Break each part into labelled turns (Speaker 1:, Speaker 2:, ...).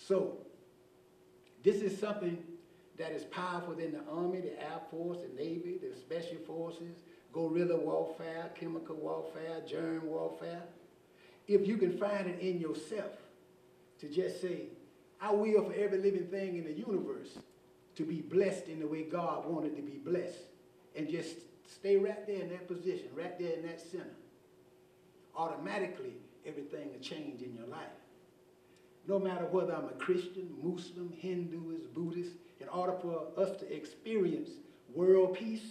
Speaker 1: So, this is something that is powerful in the Army, the Air Force, the Navy, the Special Forces, guerrilla warfare, chemical warfare, germ warfare. If you can find it in yourself to just say, I will for every living thing in the universe to be blessed in the way God wanted to be blessed, and just stay right there in that position, right there in that center, automatically everything will change in your life. No matter whether I'm a Christian, Muslim, Hinduist, Buddhist, in order for us to experience world peace,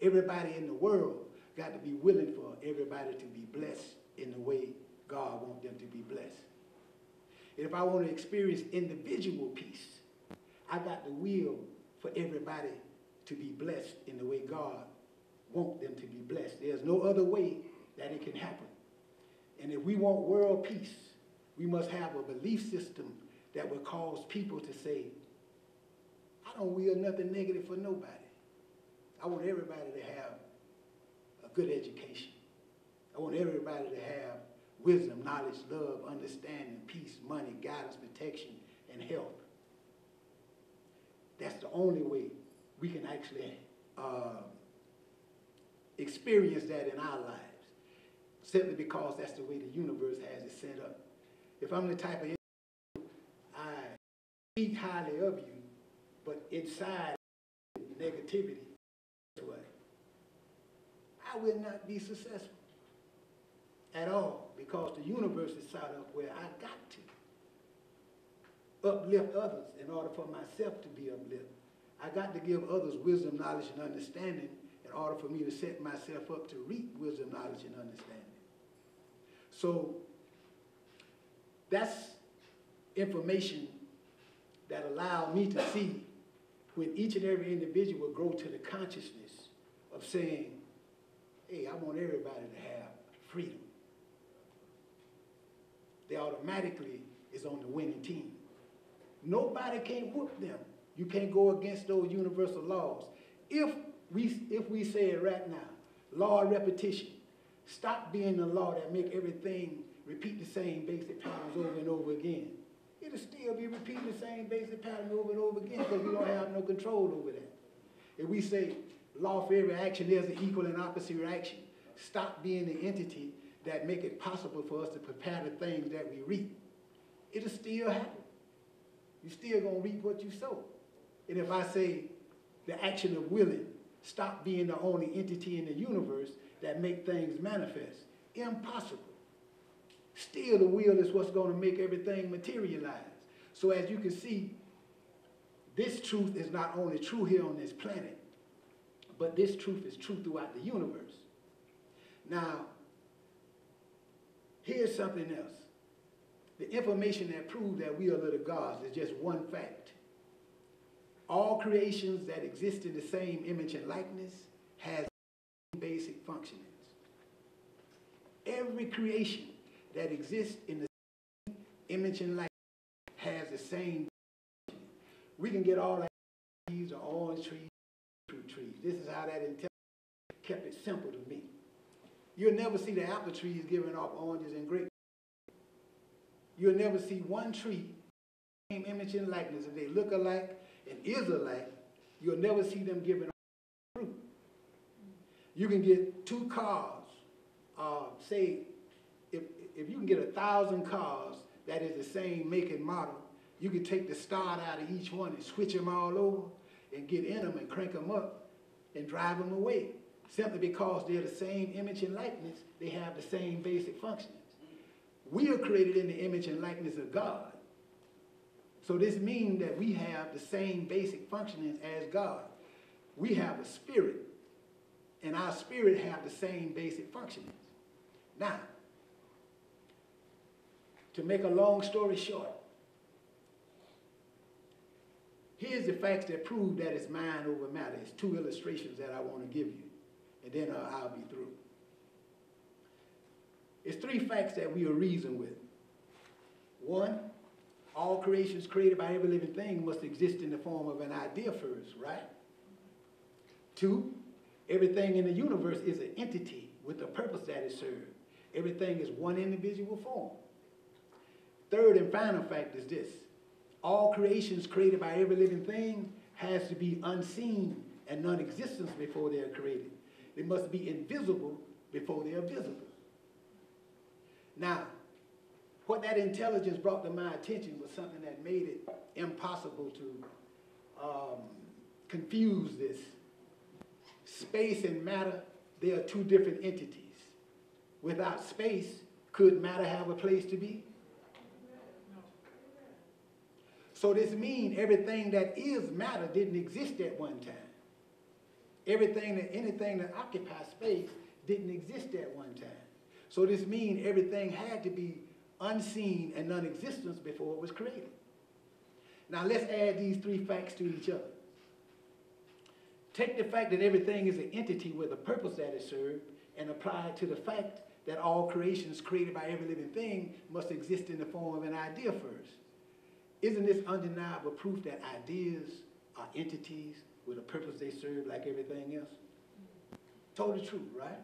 Speaker 1: everybody in the world got to be willing for everybody to be blessed in the way God wants them to be blessed. And if I want to experience individual peace, I got the will for everybody to be blessed in the way God wants them to be blessed. There's no other way that it can happen. And if we want world peace, we must have a belief system that will cause people to say, I don't will nothing negative for nobody. I want everybody to have a good education. I want everybody to have wisdom, knowledge, love, understanding, peace, money, guidance, protection, and health. That's the only way we can actually experience that in our lives, simply because that's the way the universe has it set up. If I'm the type of individual, I speak highly of you, but inside negativity, I will not be successful at all, because the universe is set up where I got to uplift others in order for myself to be uplifted. I got to give others wisdom, knowledge, and understanding in order for me to set myself up to reap wisdom, knowledge, and understanding. So that's information that allowed me to see when each and every individual grow to the consciousness of saying, hey, I want everybody to have freedom. They automatically is on the winning team. Nobody can whoop them. You can't go against those universal laws. If we say it right now, law of repetition, stop being the law that make everything repeat the same basic patterns over and over again. It'll still be repeating the same basic pattern over and over again because we don't have no control over that. If we say law for every action, there's an equal and opposite reaction. Stop being the entity that make it possible for us to prepare the things that we reap. It'll still happen. You're still going to reap what you sow. And if I say the action of willing, stop being the only entity in the universe that make things manifest. Impossible. Still the will is what's going to make everything materialize. So as you can see, this truth is not only true here on this planet, but this truth is true throughout the universe. Now, here's something else. The information that proves that we are little gods is just one fact. All creations that exist in the same image and likeness has basic functionings. Every creation that exists in the same image and likeness has the same functioning. We can get all that trees or orange trees, fruit trees. This is how that intelligence kept it simple to me. You'll never see the apple trees giving off oranges and grapes. You'll never see one tree, same image and likeness, if they look alike and is alike, you'll never see them giving off fruit. You can get two cars, say, if you can get 1,000 cars that is the same make and model, you can take the start out of each one and switch them all over and get in them and crank them up and drive them away. Simply because they're the same image and likeness, they have the same basic functions. We are created in the image and likeness of God. So this means that we have the same basic functionings as God. We have a spirit, and our spirit have the same basic functionings. Now, to make a long story short, here's the facts that prove that it's mind over matter. It's two illustrations that I want to give you, and then I'll be through. It's three facts that we will reason with. One, all creations created by every living thing must exist in the form of an idea first, right? Two, everything in the universe is an entity with a purpose that it serves. Everything is one individual form. Third and final fact is this. All creations created by every living thing has to be unseen and non-existent before they are created. They must be invisible before they are visible. Now, what that intelligence brought to my attention was something that made it impossible to confuse this. Space and matter, they are two different entities. Without space, could matter have a place to be? So this means everything that is matter didn't exist at one time. Anything that occupies space didn't exist at one time. So this means everything had to be unseen and non-existent before it was created. Now let's add these three facts to each other. Take the fact that everything is an entity with a purpose that is served and apply it to the fact that all creations created by every living thing must exist in the form of an idea first. Isn't this undeniable proof that ideas are entities with a purpose they serve like everything else? Totally true, right?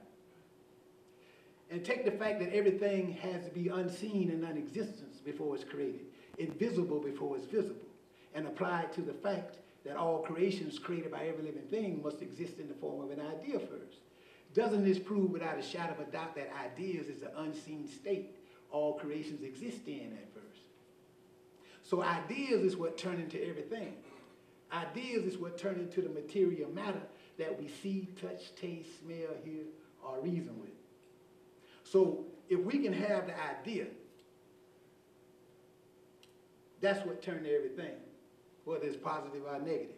Speaker 1: And take the fact that everything has to be unseen and non-existent before it's created, invisible before it's visible, and apply it to the fact that all creations created by every living thing must exist in the form of an idea first. Doesn't this prove without a shadow of a doubt that ideas is the unseen state all creations exist in at first? So ideas is what turn into everything. Ideas is what turn into the material matter that we see, touch, taste, smell, hear, or reason with. So if we can have the idea, that's what turned to everything, whether it's positive or negative.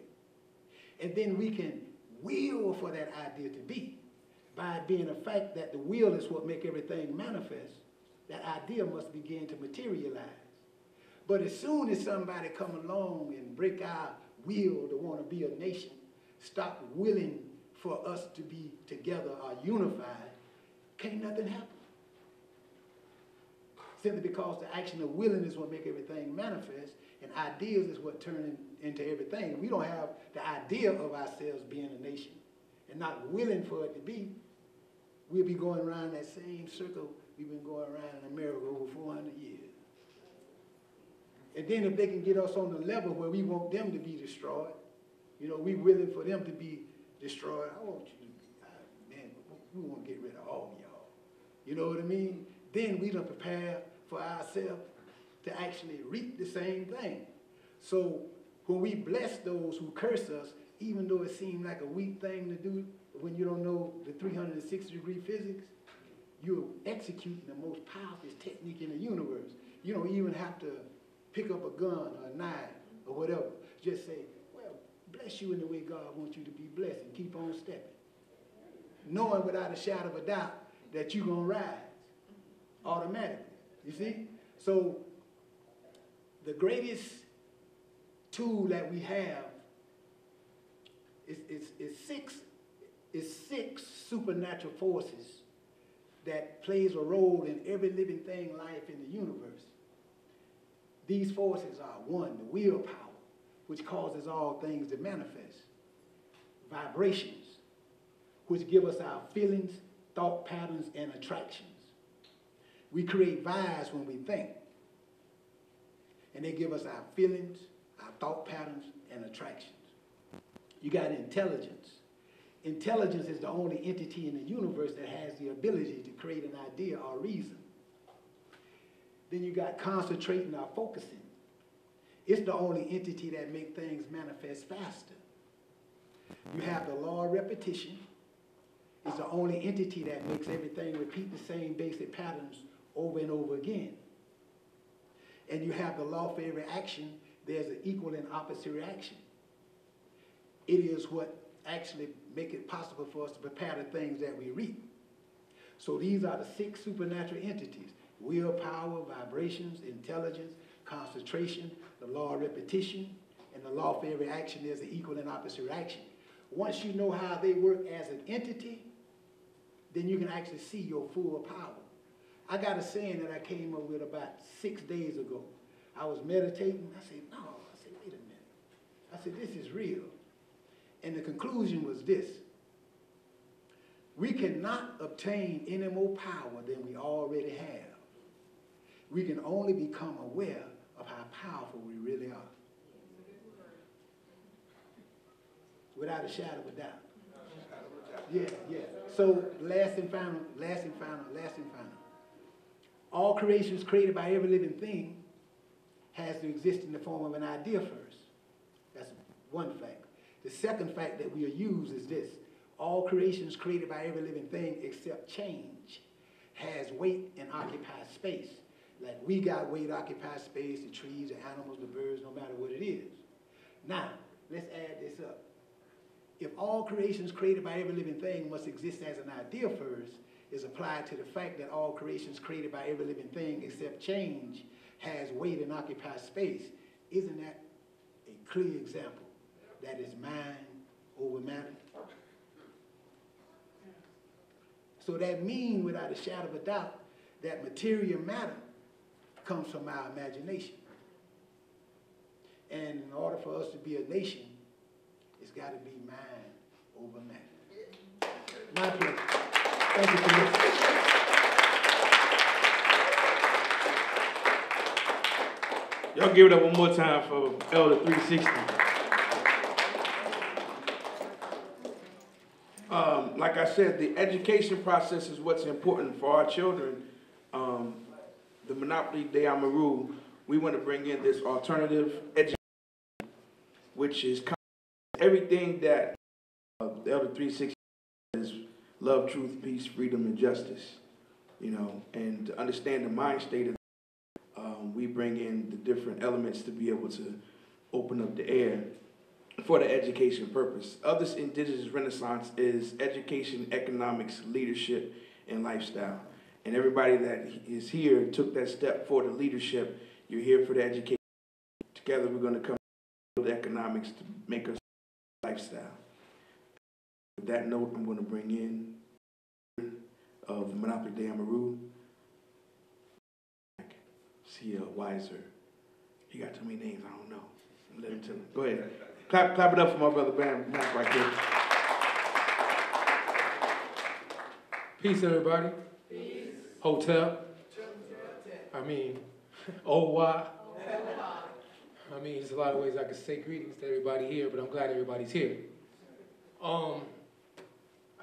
Speaker 1: And then we can will for that idea to be, by it being a fact that the will is what make everything manifest. That idea must begin to materialize. But as soon as somebody come along and break our will to want to be a nation, stop willing for us to be together or unified, can't nothing happen. Simply because the action of willing is what make everything manifest, and ideas is what turn into everything. We don't have the idea of ourselves being a nation and not willing for it to be, we'll be going around that same circle we've been going around in America over 400 years. And then if they can get us on the level where we want them to be destroyed, you know, we willing for them to be destroyed. I want you to be, man, we want to get rid of all y'all. You know what I mean? Then we done prepare for ourselves to actually reap the same thing. So when we bless those who curse us, even though it seems like a weak thing to do when you don't know the 360-degree physics, you're executing the most powerful technique in the universe. You don't even have to pick up a gun or a knife or whatever. Just say, well, bless you in the way God wants you to be blessed, and keep on stepping. Knowing without a shadow of a doubt that you're going to rise automatically. You see? So the greatest tool that we have is six supernatural forces that plays a role in every living thing, life in the universe. These forces are: one, the willpower, which causes all things to manifest; vibrations, which give us our feelings, thought patterns, and attractions. We create vibes when we think, and they give us our feelings, our thought patterns, and attractions. You got intelligence. Intelligence is the only entity in the universe that has the ability to create an idea or reason. Then you got concentrating or focusing. It's the only entity that makes things manifest faster. You have the law of repetition. It's the only entity that makes everything repeat the same basic patterns over and over again. And you have the law for every action. There's an equal and opposite reaction. It is what actually make it possible for us to prepare the things that we reap. So these are the six supernatural entities: willpower, vibrations, intelligence, concentration, the law of repetition, and the law for every action. There's an equal and opposite reaction. Once you know how they work as an entity, then you can actually see your full power. I got a saying that I came up with about 6 days ago. I was meditating. I said, no. I said, wait a minute. I said, this is real. And the conclusion was this: we cannot obtain any more power than we already have. We can only become aware of how powerful we really are. Without a shadow of a doubt. Yeah, yeah. So last and final. All creations created by every living thing has to exist in the form of an idea first. That's one fact. The second fact that we'll use is this. All creations created by every living thing except change has weight and occupies space. Like we got weight, occupies space, the trees, the animals, the birds, no matter what it is. Now, let's add this up. If all creations created by every living thing must exist as an idea first, is applied to the fact that all creations created by every living thing except change has weight and occupies space, isn't that a clear example that is mind over matter? So that means, without a shadow of a doubt, that material matter comes from our imagination. And in order for us to be a nation, it's got to be mind over matter. My pleasure. Thank you for listening.
Speaker 2: Y'all give it up one more time for Elder 360. Like I said, the education process is what's important for our children. The Monopoly de Amaru, we want to bring in this alternative education, which is everything that the Elder 360 is: love, truth, peace, freedom, and justice. You know, and to understand the mind state of we bring in the different elements to be able to open up the air for the education purpose. Of this Indigenous Renaissance is education, economics, leadership, and lifestyle. And everybody that is here took that step for the leadership. You're here for the education. Together we're going to come with economics to make us lifestyle. With that note, I'm going to bring in of the Monopoly de Amaru. See Wiser. He got too many names, I don't know. Let him tell him. Go ahead. Clap it up for my brother Bam Mac right there.
Speaker 3: Peace, everybody. Peace. Hotel. I mean, OY. I mean, there's a lot of ways I could say greetings to everybody here, but I'm glad everybody's here. I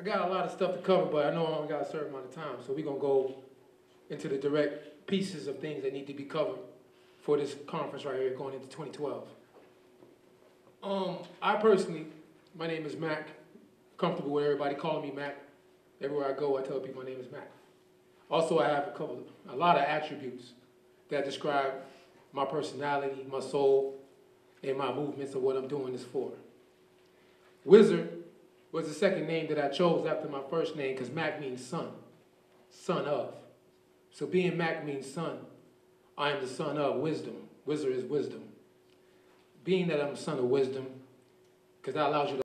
Speaker 3: got a lot of stuff to cover, but I know I only got a certain amount of time, so we're going to go into the direct pieces of things that need to be covered for this conference right here going into 2012. I personally, my name is Mac. Comfortable with everybody calling me Mac. Everywhere I go, I tell people my name is Mac. Also, I have a lot of attributes that describe my personality, my soul, and my movements of what I'm doing this for. Wizard was the second name that I chose after my first name because Mac means son, son of. So being Mac means son. I am the son of wisdom. Wizard is wisdom. Being that I'm the son of wisdom, because that allows you to